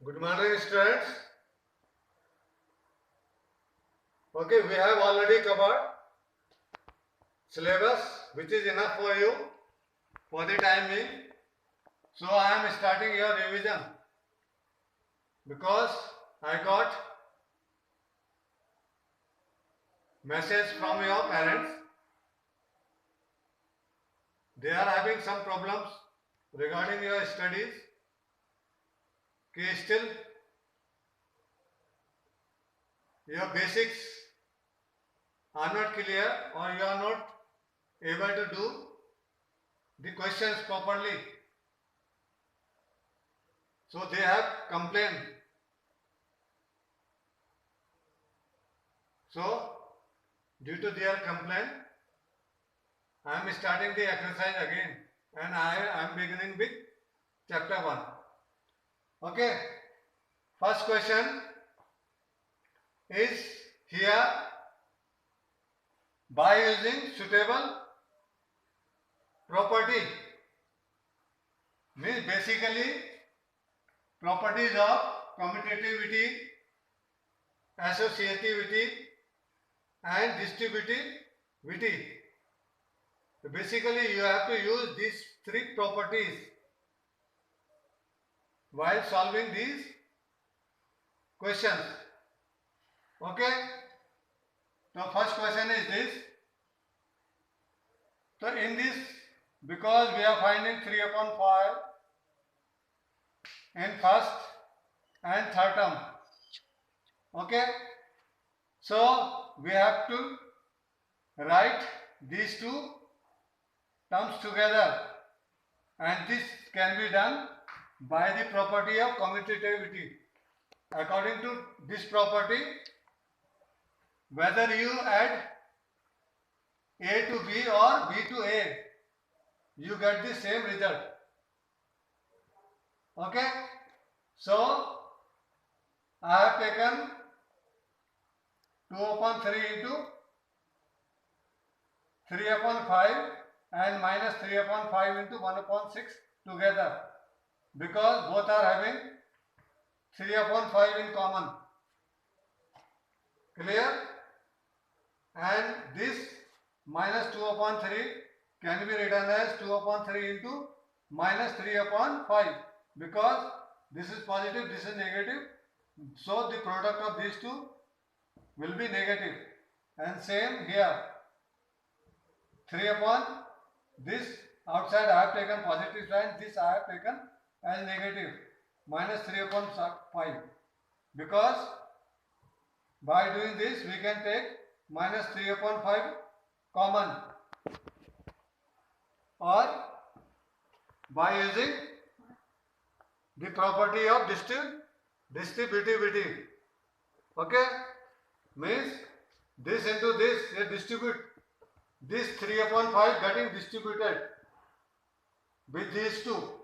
Good morning, students. Okay, we have already covered syllabus, which is enough for you for the time being. So I am starting your revision because I got message from your parents. They are having some problems regarding your studies. Still your basics are not clear or you are not able to do the questions properly. So they have complained. So due to their complaint, I am starting the exercise again and I am beginning with chapter 1. Okay. First question is here: by using suitable property, means basically properties of commutativity, associativity and distributivity. So basically you have to use these three properties while solving these questions. Okay. So first question is this. So in this, because we are finding 3 upon 5 in first and third term. Okay. So we have to write these two terms together, and this can be done by the property of commutativity. According to this property, whether you add A to B or B to A, you get the same result. Okay. So I have taken 2 upon 3 into 3 upon 5 and minus 3 upon 5 into 1 upon 6 together, because both are having 3 upon 5 in common. Clear? And this minus 2 upon 3 can be written as 2 upon 3 into minus 3 upon 5, because this is positive, this is negative. So the product of these two will be negative. And same here, 3 upon this outside I have taken positive sign, this I have taken as negative, minus 3 upon 5, because by doing this we can take minus 3 upon 5 common, or by using the property of distributivity. Okay, means this into this, they distribute this 3 upon 5 getting distributed with these two.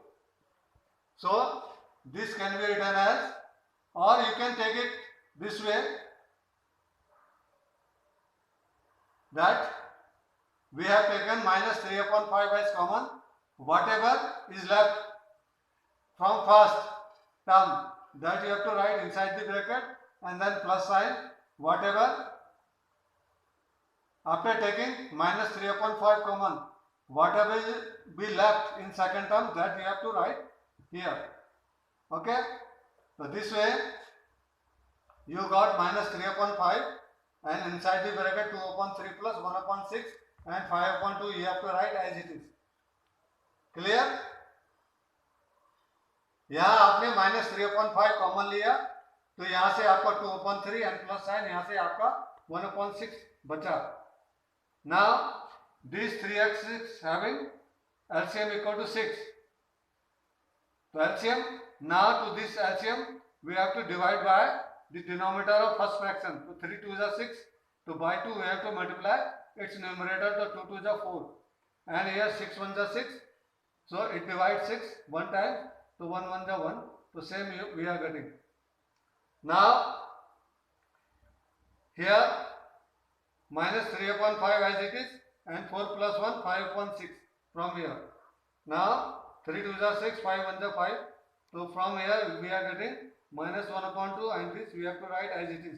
So this can be written as, or you can take it this way, that we have taken minus 3 upon 5 as common. Whatever is left from first term, that you have to write inside the bracket and then plus sign. Whatever, after taking minus 3 upon 5 common, whatever will be left in second term, that we have to write here. Okay. So this way you got minus 3 upon 5 and inside the bracket 2 upon 3 plus 1 upon 6 and 5 upon 2 you have to write as it is. Clear? यहाँ आपने minus 3 upon 5 common लिया, तो यहाँ से आपका 2 upon 3 and plus sign, यहाँ से आपका 1 अपॉन 6 बचा. Now these 3x is having LCM equal to 6. So LCM, now to this LCM we have to divide by the denominator of first fraction. So 3 2 is 6. So by 2 we have to multiply its numerator. So 2 2 is 4, and here 6 1 is 6. So it divides 6 one time. So 1 1 is 1. So same we are getting. Now here minus 3 upon 5 as it is, and 4 plus 1 5 upon 6 from here. Now 3 2 is 6, 5 1 is 5. So from here we are getting minus 1 upon 2, and this we have to write as it is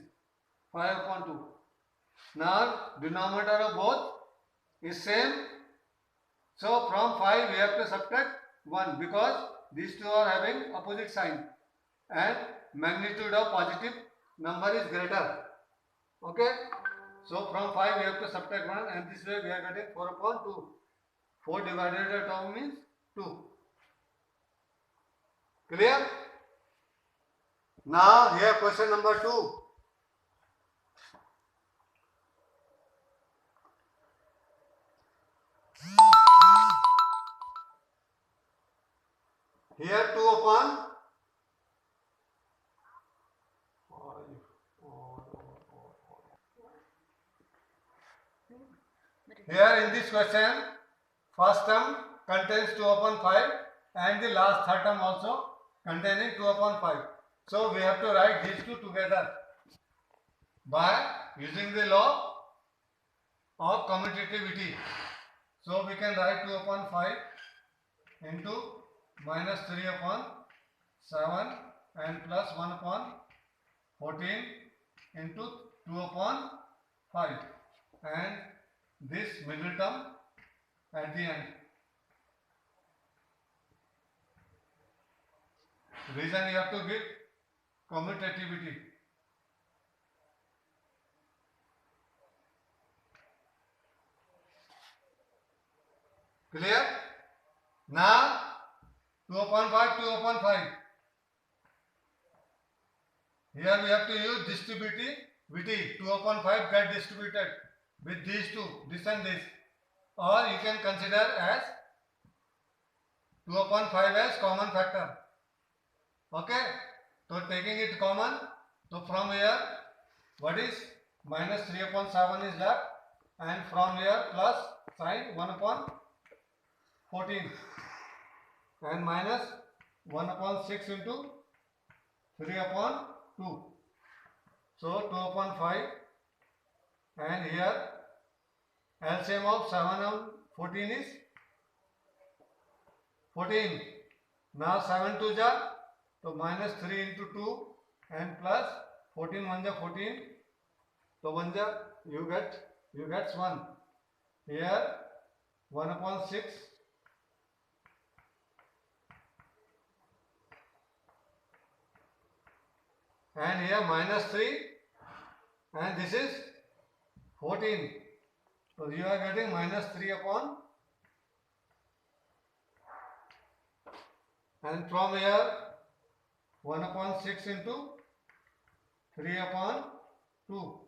5 upon 2. Now denominator of both is same. So from 5 we have to subtract 1 because these two are having opposite sign and magnitude of positive number is greater. Okay. So from 5 we have to subtract 1, and this way we are getting 4 upon 2. 4 divided by 2 means 2. Clear? Now here question number 2. Here 2 upon here in this question, first term contains 2 upon 5 and the last third term also containing 2 upon 5. So we have to write these two together by using the law of commutativity. So we can write 2 upon 5 into minus 3 upon 7 and plus 1 upon 14 into 2 upon 5, and this middle term at the end. Reason you have to give commutativity. Clear? Now 2 upon 5, 2 upon 5. Here we have to use distributivity. 2 upon 5 get distributed with these two, this and this. Or you can consider as 2 upon 5 as common factor. Okay? So taking it common, so from here what is minus 3 upon 7 is left, and from here plus sign 1 upon 14 and minus 1 upon 6 into 3 upon 2. So 2 upon 5, and here LCM of 7 and 14 is 14. Now 7 to ja, so minus 3 into 2 and plus 14 1 ja 14. So 1 ja you get 1. Here 1 upon 6 and here minus 3, and this is 14. So you are getting minus 3 upon, and from here 1 upon 6 into 3 upon 2.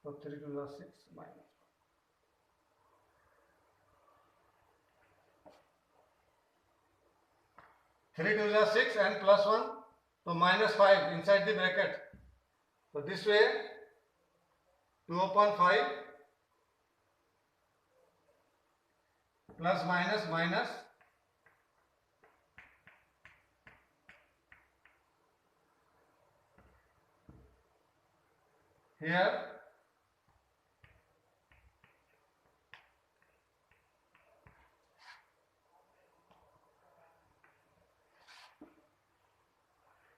So 3 to 6 minus 3 to 6 and plus 1, so minus 5 inside the bracket. So this way 2 upon 5 plus minus minus here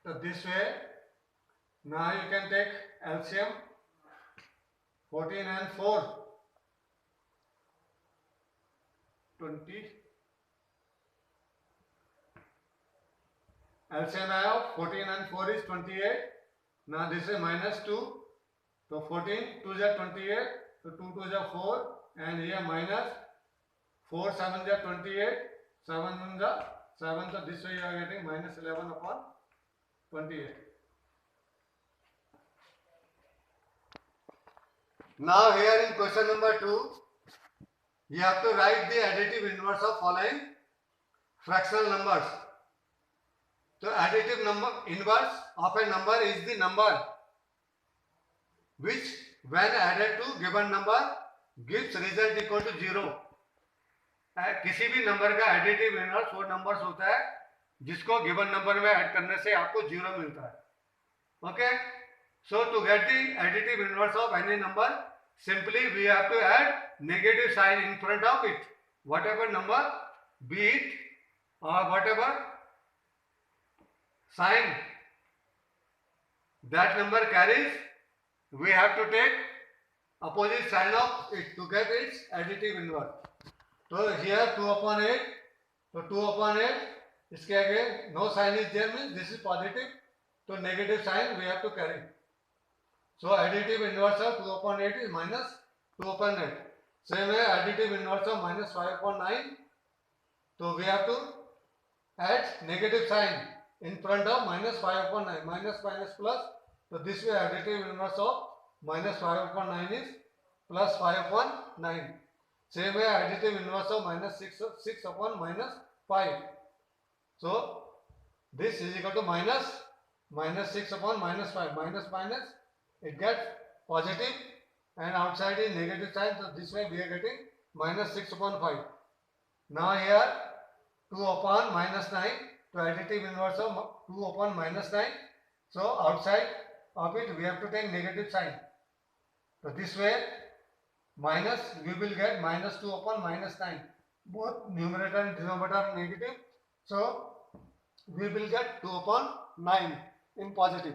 so this way. Now you can take LCM 14 and 4 20. LCM of 14 and 4 is 28. Now this is minus 2. So 14 2 is 28. So 2 2 is 4, and here minus 4 7 is 28. 7 is 7. So this way you are getting minus 11 upon 28. Now here in question number 2, you have to write the additive inverse of following fractional numbers. So additive number inverse of a number is the number which when added to given number gives result equal to 0. किसी भी number का additive inverse वो numbers होता है जिसको given number में add करने से आपको 0 मिलता है. Okay, so to get the additive inverse of any number simply we have to add negative sign in front of it. Whatever number, be it or whatever sign that number carries, we have to take opposite sign of it to get its additive inverse. So here 2 upon 8, so 2 upon 8, इसके आगे no sign is there means this is positive, so negative sign we have to carry. So additive inverse of 2 upon 8 is minus 2 upon 8. Same way additive inverse of minus 5 upon 9, so we have to add negative sign in front of minus 5 upon 9, minus minus plus, so this way additive inverse of minus 5 upon 9 is plus 5 upon 9. Same way additive inverse of minus 6 upon minus 5. So this is equal to minus 6 upon minus 5. Minus minus, it gets positive and outside is negative sign. So this way we are getting minus 6 upon 5. Now here 2 upon minus 9. So additive inverse of 2 upon minus 9. So outside of it we have to take negative sign. So this way minus, we will get minus 2 upon minus 9. Both numerator and denominator are negative. So we will get 2 upon 9 in positive.